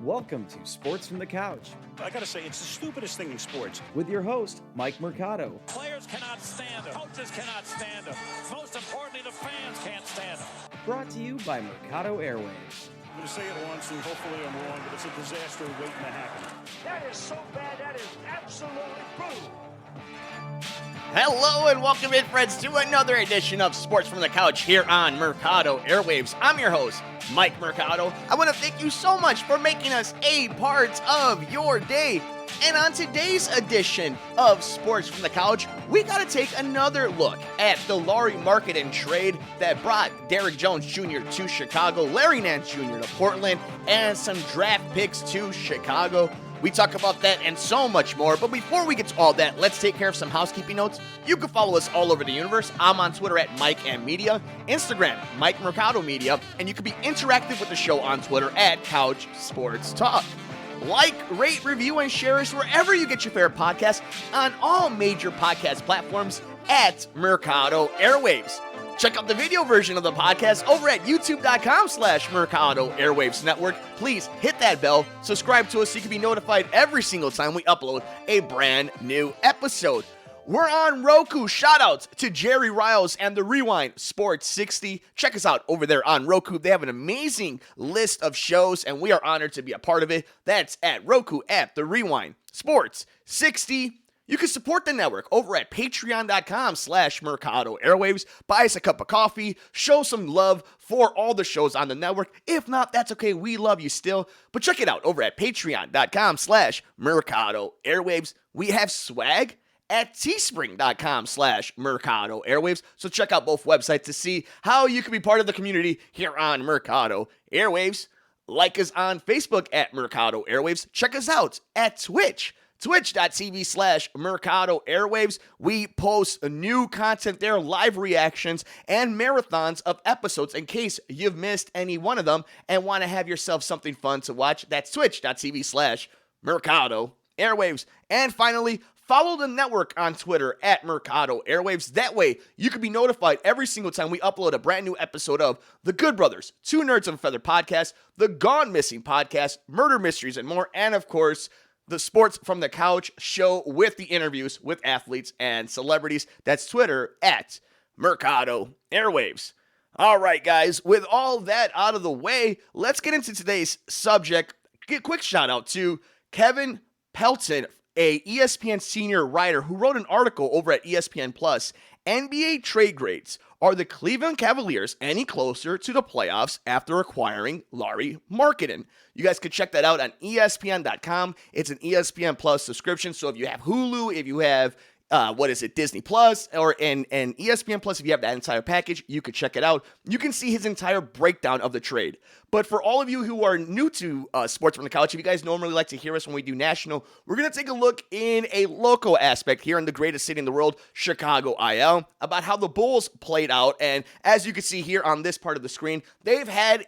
Welcome to Sports from the Couch. I gotta say, it's the stupidest thing in sports. With your host, Mike Mercado. Players cannot stand him. Coaches cannot stand him. Most importantly, the fans can't stand him. Brought to you by Mercado Airwaves. I'm gonna say it once, and hopefully I'm wrong, but it's a disaster waiting to happen. That is so bad, that is absolutely brutal. Hello and welcome in, friends, to another edition of Sports from the Couch here on Mercado Airwaves. I'm your host, Mike Mercado. I want to thank you so much for making us a part of your day. And on today's edition of Sports from the Couch, we got to take another look at the Lauri Markkanen trade that brought Derrick Jones Jr. to Chicago, Larry Nance Jr. to Portland, and some draft picks to Chicago. We talk about that and so much more, but before we get to all that, let's take care of some housekeeping notes. You can follow us all over the universe. I'm on Twitter at Mike M Media, Instagram, Mike Mercado Media, and you can be interactive with the show on Twitter at Couch Sports Talk. Like, rate, review, and share us wherever you get your favorite podcasts on all major podcast platforms at Mercado Airwaves. Check out the video version of the podcast over at youtube.com/Mercado Airwaves Network. Please hit that bell, subscribe to us so you can be notified every single time we upload a brand new episode. We're on Roku. Shoutouts to Jerry Riles and the Rewind Sports 60. Check us out over there on Roku. They have an amazing list of shows, and we are honored to be a part of it. That's at Roku at the Rewind Sports 60. You can support the network over at patreon.com/Mercado Airwaves. Buy us a cup of coffee. Show some love for all the shows on the network. If not, that's okay. We love you still. But check it out over at patreon.com/Mercado Airwaves. We have swag at teespring.com/Mercado Airwaves. So check out both websites to see how you can be part of the community here on Mercado Airwaves. Like us on Facebook at Mercado Airwaves. Check us out at twitch.tv/Mercado Airwaves. We post new content there, live reactions, and marathons of episodes in case you've missed any one of them and want to have yourself something fun to watch. That's twitch.tv/Mercado Airwaves. And finally, follow the network on Twitter at Mercado Airwaves. That way, you can be notified every single time we upload a brand new episode of The Good Brothers, Two Nerds of a Feather podcast, The Gone Missing podcast, Murder Mysteries, and more. And of course, the Sports from the Couch show with the interviews with athletes and celebrities. That's Twitter at Mercado Airwaves. All right, guys, with all that out of the way, let's get into today's subject. A quick shout out to Kevin Pelton, a ESPN senior writer who wrote an article over at ESPN Plus. NBA trade grades. Are the Cleveland Cavaliers any closer to the playoffs after acquiring Lauri Markkanen? You guys can check that out on ESPN.com. It's an ESPN Plus subscription, so if you have Hulu, if you have Disney Plus, or and ESPN Plus, if you have that entire package, you could check it out. You can see his entire breakdown of the trade. But for all of you who are new to Sports from the Couch, if you guys normally like to hear us when we do national, we're going to take a look in a local aspect here in the greatest city in the world, Chicago IL, about how the Bulls played out. And as you can see here on this part of the screen, they've had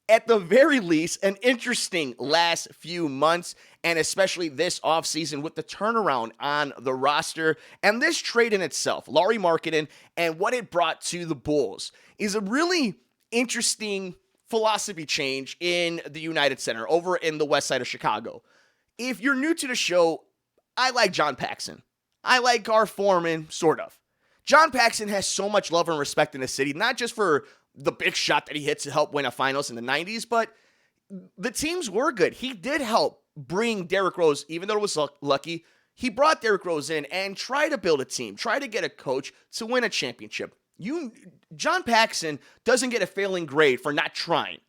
at the very least, an interesting last few months, and especially this offseason with the turnaround on the roster. And this trade in itself, Lauri Markkanen, and what it brought to the Bulls, is a really interesting philosophy change in the United Center over in the west side of Chicago. If you're new to the show, I like John Paxson. I like Gar Forman, sort of. John Paxson has so much love and respect in the city, not just for the big shot that he hit to help win a finals in the 90s, but the teams were good. He did help bring Derrick Rose, even though it was lucky. He brought Derrick Rose in and tried to build a team, try to get a coach to win a championship. John Paxson doesn't get a failing grade for not trying.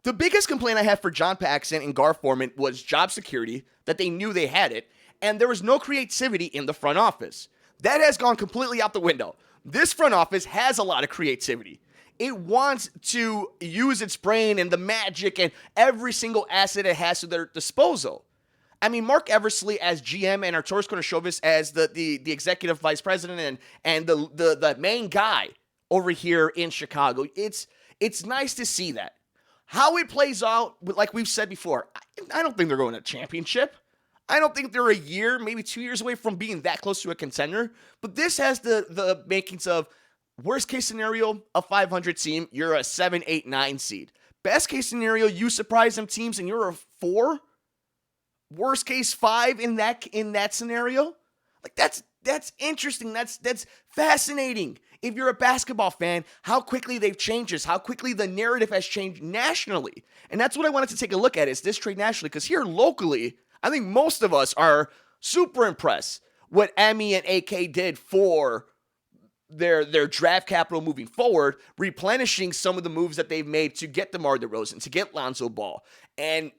The biggest complaint I have for John Paxson and Gar Forman was job security, that they knew they had it, and there was no creativity in the front office. That has gone completely out the window. This front office has a lot of creativity. It wants to use its brain and the magic and every single asset it has to their disposal. I mean, Mark Eversley as GM and Arturas Karnisovas as the executive vice president and the main guy over here in Chicago. It's nice to see that. How it plays out, like we've said before, I don't think they're going to a championship. I don't think they're a year, maybe 2 years away from being that close to a contender. But this has the makings of, worst case scenario, a 500 team, you're a 7, 8, 9 seed. Best case scenario, you surprise some teams and you're a 4. Worst case 5 in that scenario. Like that's interesting. That's fascinating. If you're a basketball fan, how quickly they've changed this, how quickly the narrative has changed nationally. And that's what I wanted to take a look at, is this trade nationally, because here locally, I think most of us are super impressed what Emmy and AK did for their draft capital moving forward, replenishing some of the moves that they've made to get DeMar DeRozan, to get Lonzo Ball, and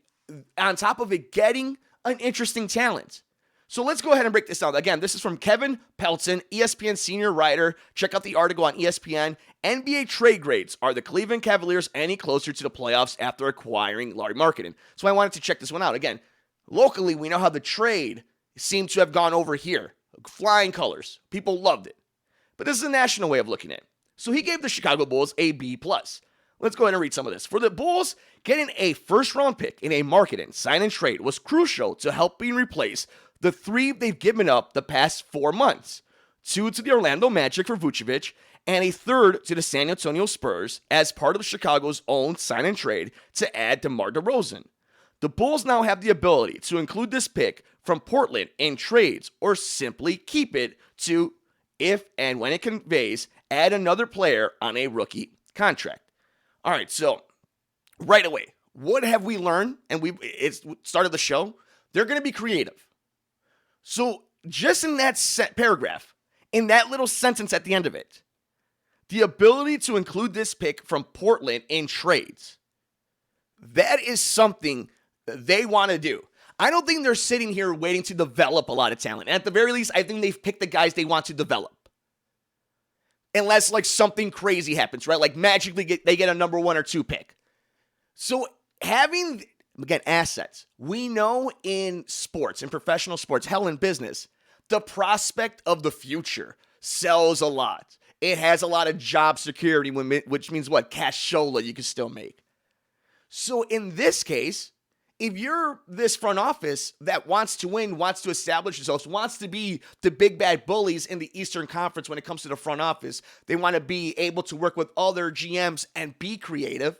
on top of it, getting an interesting talent. So let's go ahead and break this down. Again, this is from Kevin Pelton, ESPN senior writer. Check out the article on ESPN. NBA trade grades. Are the Cleveland Cavaliers any closer to the playoffs after acquiring Lauri Markkanen? So I wanted to check this one out. Again, locally, we know how the trade seemed to have gone over here. Flying colors. People loved it. But this is a national way of looking at it. So he gave the Chicago Bulls a B+. Let's go ahead and read some of this. For the Bulls, getting a first-round pick in a Markkanen sign and trade was crucial to helping replace the 3 they've given up the past 4 months. 2 to the Orlando Magic for Vucevic, and a 3rd to the San Antonio Spurs as part of Chicago's own sign and trade to add DeMar DeRozan. The Bulls now have the ability to include this pick from Portland in trades, or simply keep it to, if and when it conveys, add another player on a rookie contract. All right, so right away, what have we learned? And it's started the show. They're going to be creative. So just in that paragraph, in that little sentence at the end of it, the ability to include this pick from Portland in trades, that is something they want to do. I don't think they're sitting here waiting to develop a lot of talent. At the very least, I think they've picked the guys they want to develop. Unless like something crazy happens, right? Like magically they get a number 1 or 2 pick. So having, again, assets. We know in sports, in professional sports, hell, in business, the prospect of the future sells a lot. It has a lot of job security, which means what? Cashola you can still make. So in this case, if you're this front office that wants to win, wants to establish themselves, wants to be the big bad bullies in the Eastern Conference when it comes to the front office, they want to be able to work with other GMs and be creative.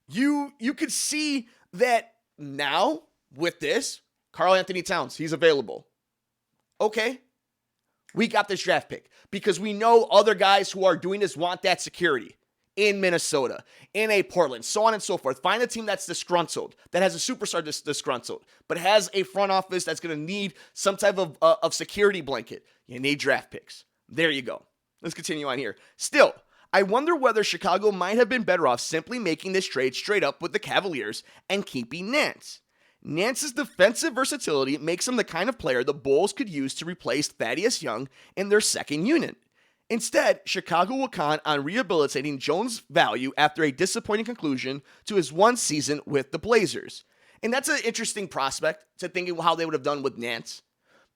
You could see that now with this, Karl Anthony Towns, he's available. Okay, we got this draft pick because we know other guys who are doing this want that security in Minnesota, in a Portland, so on and so forth. Find a team that's disgruntled, that has a superstar disgruntled, but has a front office that's going to need some type of security blanket. You need draft picks. There you go. Let's continue on here. Still, I wonder whether Chicago might have been better off simply making this trade straight up with the Cavaliers and keeping Nance. Nance's defensive versatility makes him the kind of player the Bulls could use to replace Thaddeus Young in their second unit. Instead, Chicago will count on rehabilitating Jones' value after a disappointing conclusion to his 1 season with the Blazers. And that's an interesting prospect to think of how they would have done with Nance.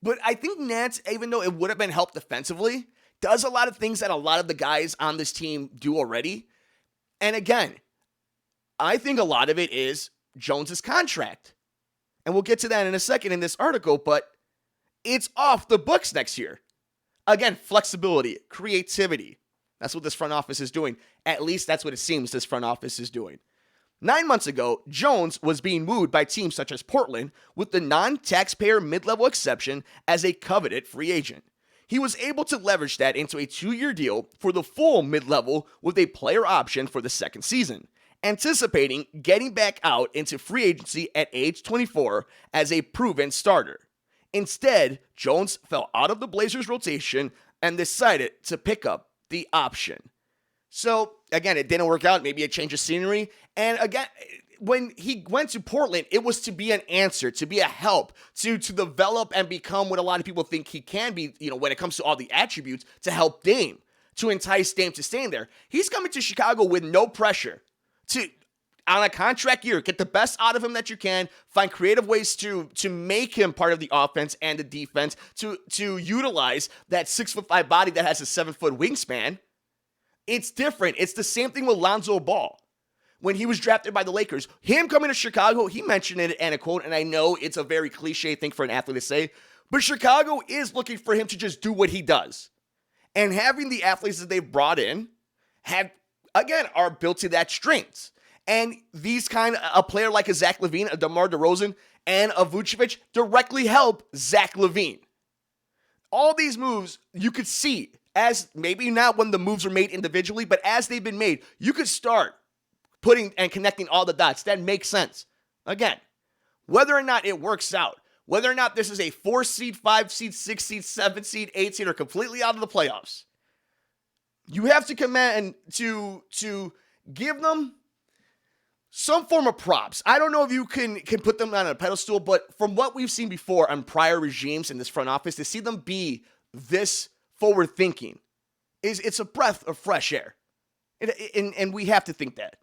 But I think Nance, even though it would have been helped defensively, does a lot of things that a lot of the guys on this team do already. And again, I think a lot of it is Jones' contract. And we'll get to that in a second in this article, but it's off the books next year. Again, flexibility, creativity. That's what this front office is doing. At least that's what it seems this front office is doing. 9 months ago, Jones was being wooed by teams such as Portland with the non-taxpayer mid-level exception as a coveted free agent. He was able to leverage that into a 2-year deal for the full mid-level with a player option for the second season, anticipating getting back out into free agency at age 24 as a proven starter. Instead, Jones fell out of the Blazers' rotation and decided to pick up the option. So, again, it didn't work out. Maybe a change of scenery. And again, when he went to Portland, it was to be an answer, to be a help, to develop and become what a lot of people think he can be, when it comes to all the attributes, to help Dame, to entice Dame to stay in there. He's coming to Chicago with no pressure to, on a contract year, get the best out of him that you can, find creative ways to make him part of the offense and the defense, to utilize that 6'5" body that has a 7-foot wingspan. It's different. It's the same thing with Lonzo Ball. When he was drafted by the Lakers, him coming to Chicago, he mentioned it in a quote, and I know it's a very cliche thing for an athlete to say, but Chicago is looking for him to just do what he does. And having the athletes that they've brought in are built to that strength. And these a player like a Zach LaVine, a DeMar DeRozan, and a Vucevic directly help Zach LaVine. All these moves you could see, as maybe not when the moves are made individually, but as they've been made, you could start putting and connecting all the dots. That makes sense. Again, whether or not it works out, whether or not this is a 4 seed, 5 seed, 6 seed, 7 seed, 8 seed, or completely out of the playoffs, you have to command to give them some form of props. I don't know if you can put them on a pedestal, but from what we've seen before on prior regimes in this front office, to see them be this forward thinking it's a breath of fresh air. And we have to think that.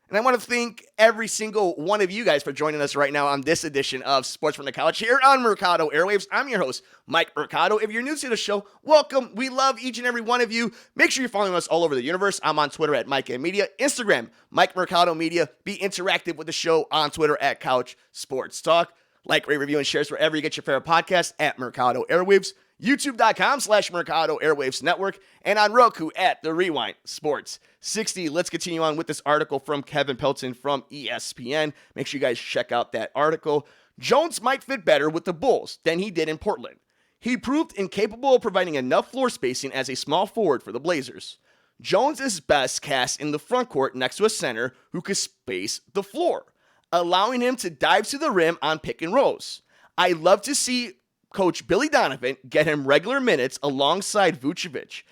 And I want to thank every single one of you guys for joining us right now on this edition of Sports from the Couch here on Mercado Airwaves. I'm your host, Mike Mercado. If you're new to the show, welcome. We love each and every one of you. Make sure you're following us all over the universe. I'm on Twitter at Mike and Media, Instagram, Mike Mercado Media. Be interactive with the show on Twitter at Couch Sports Talk. Like, rate, review, and shares wherever you get your favorite podcast at Mercado Airwaves, YouTube.com/Mercado Airwaves Network, and on Roku at The Rewind Sports 60. Let's continue on with this article from Kevin Pelton from ESPN. Make sure you guys check out that article. Jones might fit better with the Bulls than he did in Portland. He proved incapable of providing enough floor spacing as a small forward for the Blazers. Jones is best cast in the front court next to a center who could space the floor, allowing him to dive to the rim on pick and rolls. I love to see Coach Billy Donovan get him regular minutes alongside Vucevic,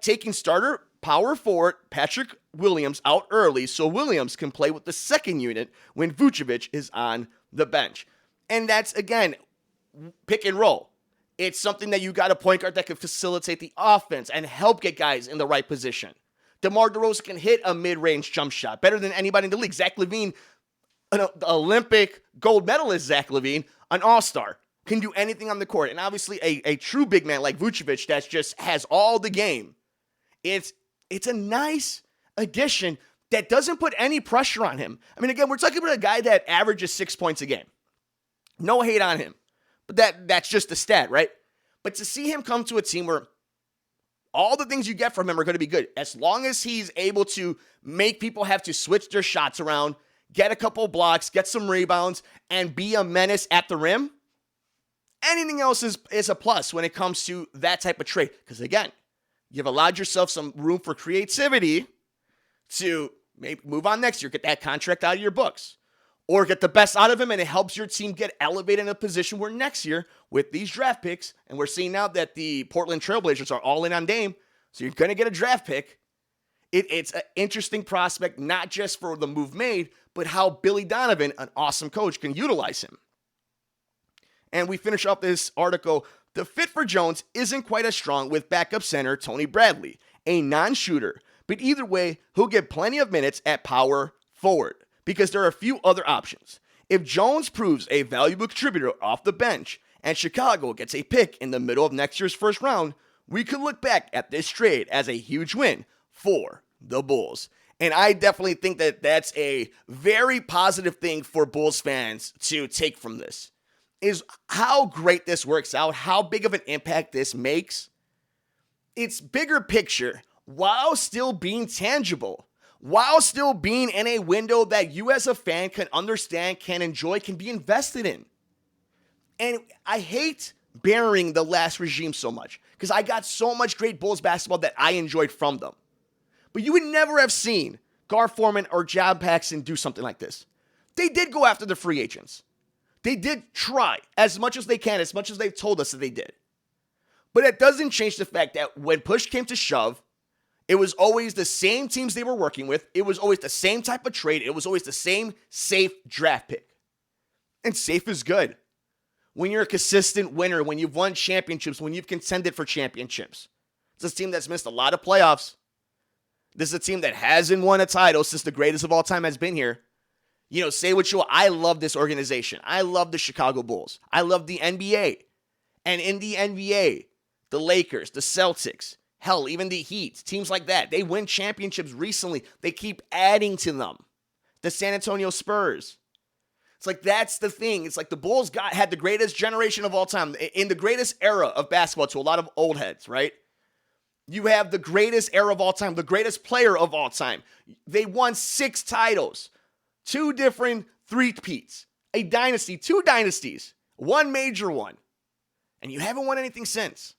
taking starter power forward Patrick Williams out early so Williams can play with the second unit when Vucevic is on the bench. And that's, again, pick and roll. It's something that you got a point guard that can facilitate the offense and help get guys in the right position. DeMar DeRozan can hit a mid-range jump shot better than anybody in the league. Zach LaVine, an Olympic gold medalist Zach LaVine, an all-star, can do anything on the court. And obviously a true big man like Vucevic that just has all the game. It's a nice addition that doesn't put any pressure on him. I mean, again, we're talking about a guy that averages 6 points a game. No hate on him. But that's just the stat, right? But to see him come to a team where all the things you get from him are going to be good, as long as he's able to make people have to switch their shots around, get a couple blocks, get some rebounds, and be a menace at the rim, anything else is a plus when it comes to that type of trade. Because again, you've allowed yourself some room for creativity to maybe move on next year, get that contract out of your books, or get the best out of him, and it helps your team get elevated in a position where next year, with these draft picks, and we're seeing now that the Portland Trailblazers are all in on Dame, so you're going to get a draft pick. It's an interesting prospect, not just for the move made, but how Billy Donovan, an awesome coach, can utilize him. And we finish up this article. The fit for Jones isn't quite as strong with backup center Tony Bradley, a non-shooter, but either way, he'll get plenty of minutes at power forward, because there are a few other options. If Jones proves a valuable contributor off the bench and Chicago gets a pick in the middle of next year's first round, we could look back at this trade as a huge win for the Bulls. And I definitely think that that's a very positive thing for Bulls fans to take from this, is how great this works out, how big of an impact this makes. It's bigger picture while still being tangible, while still being in a window that you as a fan can understand, can enjoy, can be invested in. And I hate burying the last regime so much because I got so much great Bulls basketball that I enjoyed from them. But you would never have seen Gar Forman or John Paxson do something like this. They did go after the free agents. They did try as much as they can, as much as they've told us that they did. But it doesn't change the fact that when push came to shove, it was always the same teams they were working with. It was always the same type of trade. It was always the same safe draft pick. And safe is good. When you're a consistent winner, when you've won championships, when you've contended for championships. It's a team that's missed a lot of playoffs. This is a team that hasn't won a title since the greatest of all time has been here. You know, say what you will. I love this organization. I love the Chicago Bulls. I love the NBA. And in the NBA, the Lakers, the Celtics, hell, even the Heat, teams like that, they win championships recently. They keep adding to them. The San Antonio Spurs. It's like, that's the thing. It's like the Bulls had the greatest generation of all time in the greatest era of basketball to a lot of old heads, right? You have the greatest era of all time, the greatest player of all time. They won 6 titles. 2 different three-peats, a dynasty, 2 dynasties, 1 major one, and you haven't won anything since.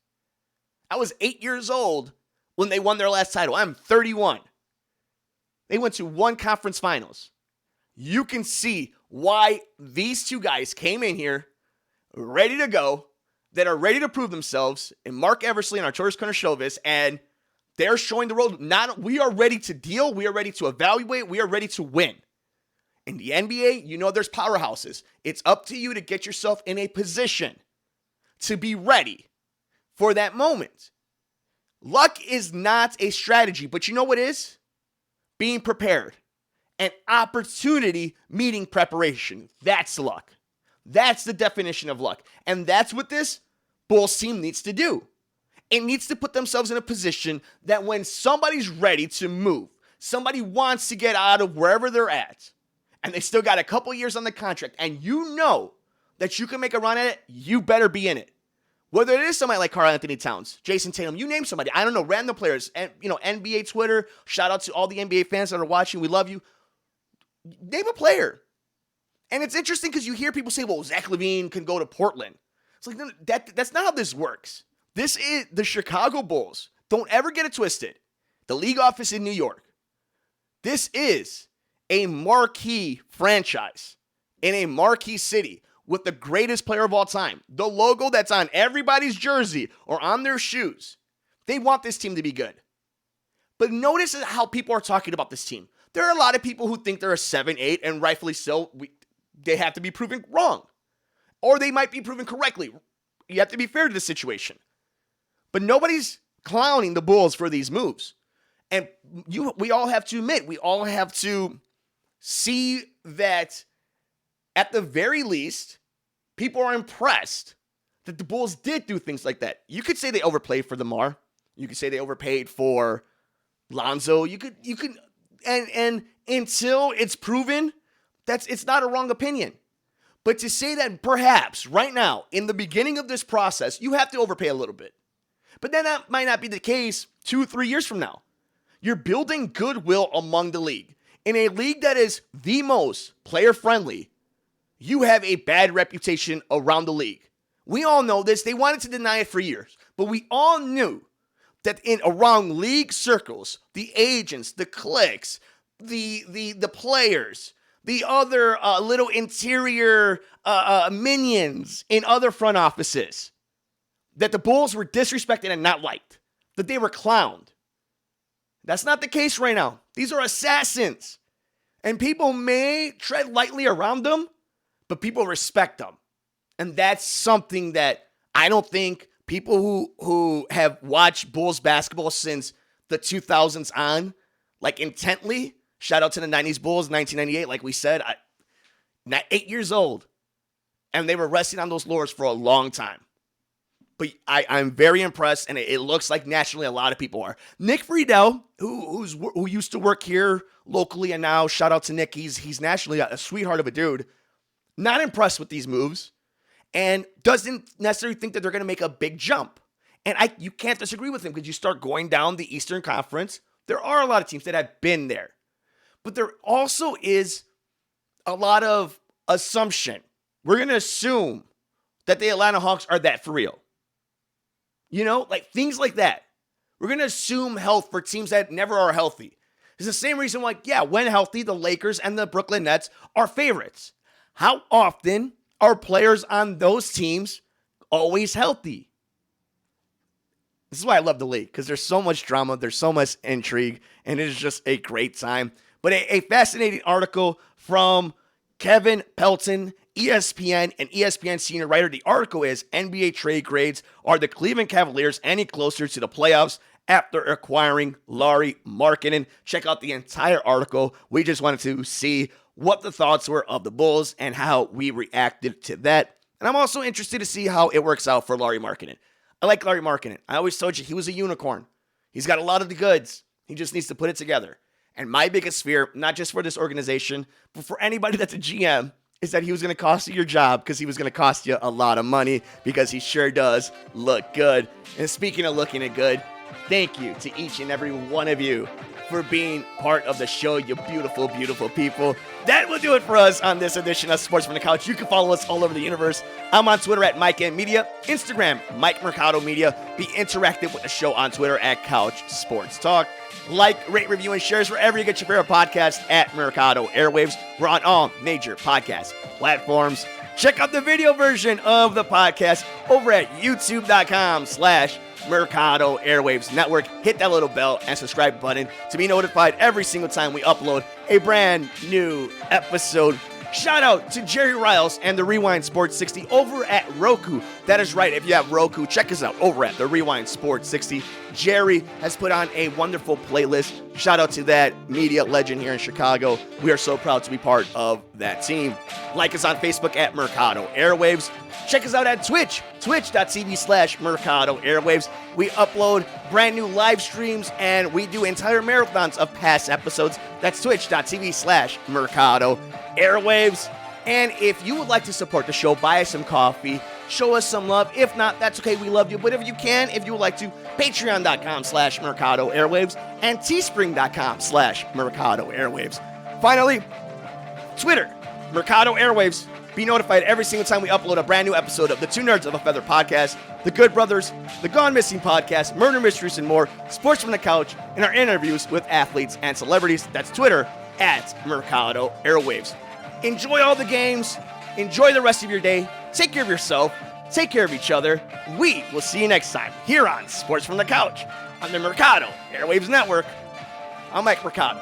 I was 8 years old when they won their last title. I'm 31. They went to 1 conference finals. You can see why these 2 guys came in here ready to go, that are ready to prove themselves, and Mark Eversley and Arturas Karnisovas, and they're showing the road. We are ready to deal. We are ready to evaluate. We are ready to win. In the NBA, you know there's powerhouses. It's up to you to get yourself in a position to be ready for that moment. Luck is not a strategy, but you know what is? Being prepared. And opportunity meeting preparation. That's luck. That's the definition of luck. And that's what this Bulls team needs to do. It needs to put themselves in a position that when somebody's ready to move, somebody wants to get out of wherever they're at, and they still got a couple years on the contract, and you know that you can make a run at it, you better be in it. Whether it is somebody like Karl Anthony Towns, Jason Tatum, you name somebody, I don't know, random players, and NBA Twitter, shout out to all the NBA fans that are watching, we love you. Name a player. And it's interesting because you hear people say, well, Zach LaVine can go to Portland. It's like, no, that's not how this works. This is the Chicago Bulls. Don't ever get it twisted. The league office in New York. This is a marquee franchise in a marquee city with the greatest player of all time. The logo that's on everybody's jersey or on their shoes. They want this team to be good. But notice how people are talking about this team. There are a lot of people who think they're a 7-8, and rightfully so. They have to be proven wrong. Or they might be proven correctly. You have to be fair to the situation. But nobody's clowning the Bulls for these moves. And we all have to admit, we all have to see that at the very least, people are impressed that the Bulls did do things like that. You could say they overplayed for DeMar. You could say they overpaid for Lonzo. You could, and until it's proven, it's not a wrong opinion. But to say that perhaps right now, in the beginning of this process, you have to overpay a little bit. But then that might not be the case 2-3 years from now. You're building goodwill among the league. In a league that is the most player-friendly, you have a bad reputation around the league. We all know this. They wanted to deny it for years. But we all knew that around league circles, the agents, the cliques, the players, the other little interior minions in other front offices, that the Bulls were disrespected and not liked, that they were clowned. That's not the case right now. These are assassins. And people may tread lightly around them, but people respect them. And that's something that I don't think people who have watched Bulls basketball since the 2000s on, like intently, shout out to the 90s Bulls, 1998, like we said, 8 years old. And they were resting on those laurels for a long time. But I'm very impressed, and it looks like nationally a lot of people are. Nick Friedel, who used to work here locally, and now shout out to Nick, he's nationally a sweetheart of a dude, not impressed with these moves, and doesn't necessarily think that they're going to make a big jump. And you can't disagree with him, because you start going down the Eastern Conference, there are a lot of teams that have been there. But there also is a lot of assumption. We're going to assume that the Atlanta Hawks are that for real. You know, like things like that. We're going to assume health for teams that never are healthy. It's the same reason why, when healthy, the Lakers and the Brooklyn Nets are favorites. How often are players on those teams always healthy? This is why I love the league, because there's so much drama, there's so much intrigue, and it is just a great time. But a fascinating article from Kevin Pelton, ESPN, and ESPN senior writer. The article is, NBA trade grades. Are the Cleveland Cavaliers any closer to the playoffs after acquiring Lauri Markkanen? Check out the entire article. We just wanted to see what the thoughts were of the Bulls and how we reacted to that. And I'm also interested to see how it works out for Lauri Markkanen. I like Lauri Markkanen. I always told you he was a unicorn. He's got a lot of the goods. He just needs to put it together. And my biggest fear, not just for this organization, but for anybody that's a GM, is that he was going to cost you your job, because he was going to cost you a lot of money, because he sure does look good. And speaking of looking good, thank you to each and every one of you for being part of the show, you beautiful, beautiful people. That will do it for us on this edition of Sports from the Couch. You can follow us all over the universe. I'm on Twitter at Mike M Media, Instagram, Mike Mercado Media. Be interactive with the show on Twitter at Couch Sports Talk. Like, rate, review, and shares wherever you get your favorite podcast at Mercado Airwaves. We're on all major podcast platforms. Check out the video version of the podcast over at youtube.com/Mercado Airwaves Network. Hit that little bell and subscribe button to be notified every single time we upload a brand new episode. Shout out to Jerry Riles and the Rewind Sports 60 over at ROKU. That is right, if you have ROKU, check us out over at the Rewind Sports 60. Jerry has put on a wonderful playlist. Shout out to that media legend here in Chicago. We are so proud to be part of that team. Like us on Facebook at Mercado Airwaves. Check us out at Twitch, twitch.tv/Mercado Airwaves. We upload brand new live streams and we do entire marathons of past episodes. That's twitch.tv/Mercado Airwaves. And if you would like to support the show, buy us some coffee, show us some love. If not, that's okay, we love you. But if you can, if you would like to, patreon.com/Mercado Airwaves and teespring.com/Mercado Airwaves. Finally, Twitter, Mercado Airwaves. Be notified every single time we upload a brand new episode of the Two Nerds of a Feather podcast, The Good Brothers, The Gone Missing podcast, Murder Mysteries, and more, Sports from the Couch, and our interviews with athletes and celebrities. That's Twitter at Mercado Airwaves. Enjoy all the games. Enjoy the rest of your day. Take care of yourself. Take care of each other. We will see you next time here on Sports from the Couch on the Mercado Airwaves Network. I'm Mike Mercado.